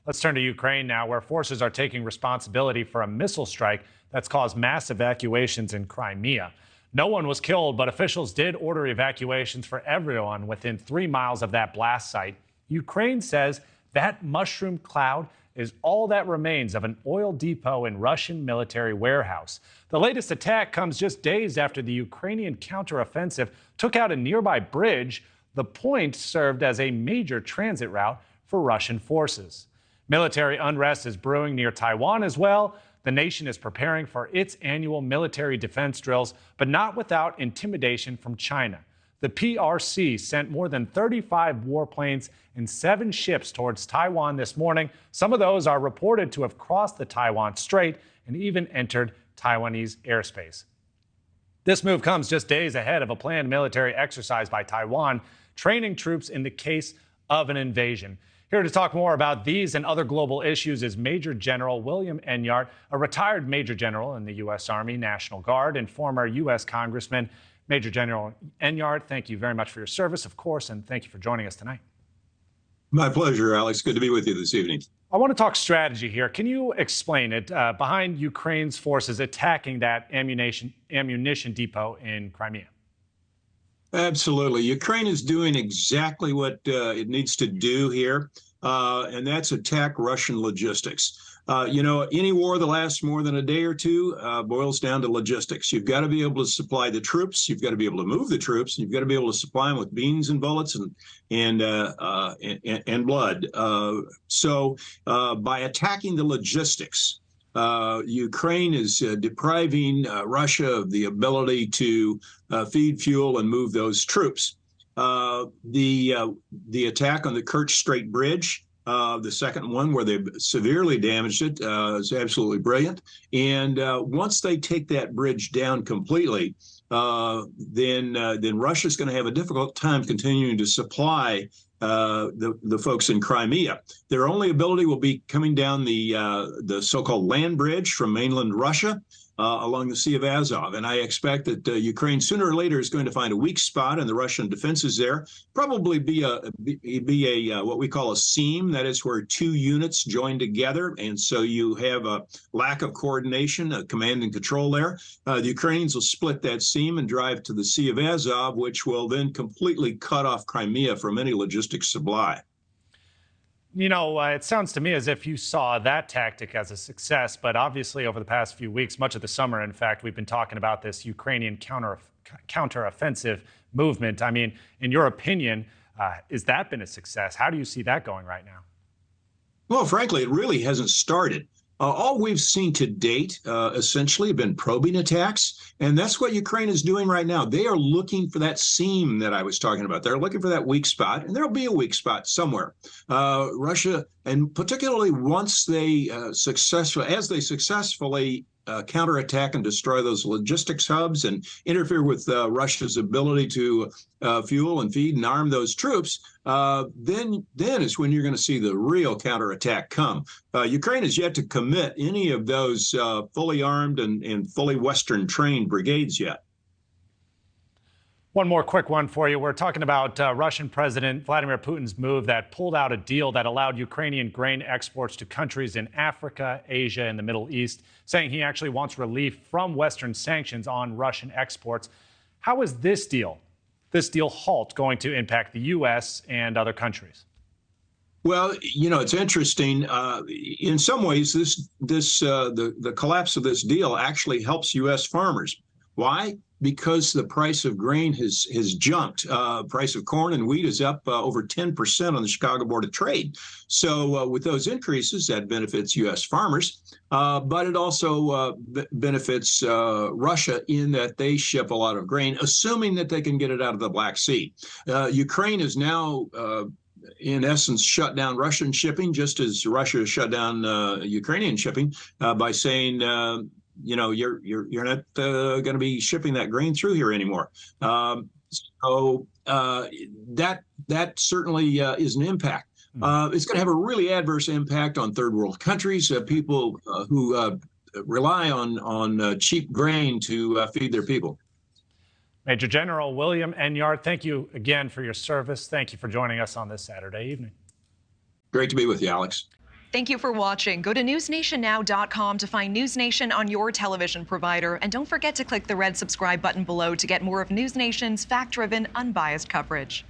Let's turn to Ukraine now, where forces are taking responsibility for a missile strike that's caused mass evacuations in Crimea. No one was killed, but officials did order evacuations for everyone within 3 miles of that blast site. Ukraine says that mushroom cloud is all that remains of an oil depot and Russian military warehouse. The latest attack comes just days after the Ukrainian counteroffensive took out a nearby bridge. The point served as a major transit route for Russian forces. Military unrest is brewing near Taiwan as well. The nation is preparing for its annual military defense drills, but not without intimidation from China. The PRC sent more than 35 warplanes and 7 ships towards Taiwan this morning. Some of those are reported to have crossed the Taiwan Strait and even entered Taiwanese airspace. This move comes just days ahead of a planned military exercise by Taiwan, training troops in the case of an invasion. Here to talk more about these and other global issues is Major General William Enyart, a retired Major General in the U.S. Army National Guard and former U.S. Congressman. Major General Enyart, thank you very much for your service, of course, and thank you for joining us tonight. My pleasure, Alex. Good to be with you this evening. I want to talk strategy here. Can you explain it behind Ukraine's forces attacking that ammunition depot in Crimea? Absolutely. Ukraine is doing exactly what it needs to do here, and that's attack Russian logistics. Any war that lasts more than a day or two boils down to logistics. You've got to be able to supply the troops. You've got to be able to move the troops. You've got to be able to supply them with beans and bullets and blood. So by attacking the logistics, Ukraine is depriving Russia of the ability to feed fuel and move those troops. The attack on the Kerch Strait Bridge, the second one where they severely damaged it, is absolutely brilliant. And once they take that bridge down completely, then Russia's going to have a difficult time continuing to supply the folks in Crimea. Their only ability will be coming down the so-called land bridge from mainland Russia along the Sea of Azov. And I expect that Ukraine sooner or later is going to find a weak spot in the Russian defenses there, probably be a what we call a seam, that is where 2 units join together. And so you have a lack of coordination, command and control there. The Ukrainians will split that seam and drive to the Sea of Azov, which will then completely cut off Crimea from any logistics supply. You know, it sounds to me as if you saw that tactic as a success, but obviously over the past few weeks, much of the summer, in fact, we've been talking about this Ukrainian counteroffensive movement. I mean, in your opinion, has that been a success? How do you see that going right now? Well, frankly, it really hasn't started. All we've seen to date, essentially, have been probing attacks, and that's what Ukraine is doing right now. They are looking for that seam that I was talking about. They're looking for that weak spot, and there'll be a weak spot somewhere. Russia, and particularly once they successfully counterattack and destroy those logistics hubs and interfere with Russia's ability to fuel and feed and arm those troops, then is when you're going to see the real counterattack come. Ukraine has yet to commit any of those fully armed and fully Western trained brigades yet. One more quick one for you. We're talking about Russian President Vladimir Putin's move that pulled out a deal that allowed Ukrainian grain exports to countries in Africa, Asia, and the Middle East, saying he actually wants relief from Western sanctions on Russian exports. How is this deal halt, going to impact the U.S. and other countries? Well, it's interesting. In some ways, the collapse of this deal actually helps U.S. farmers. Why? Because the price of grain has jumped. Price of corn and wheat is up over 10% on the Chicago Board of Trade. So with those increases, that benefits U.S. farmers, but it also benefits Russia in that they ship a lot of grain, assuming that they can get it out of the Black Sea. Ukraine is now in essence, shut down Russian shipping, just as Russia shut down Ukrainian shipping by saying, you're not going to be shipping that grain through here anymore. So that certainly is an impact. It's going to have a really adverse impact on third world countries, people who rely on cheap grain to feed their people. Major General William Enyart, thank you again for your service. Thank you for joining us on this Saturday evening. Great to be with you, Alex. Thank you for watching. Go to newsnationnow.com to find News Nation on your television provider. And don't forget to click the red subscribe button below to get more of News Nation's fact-driven, unbiased coverage.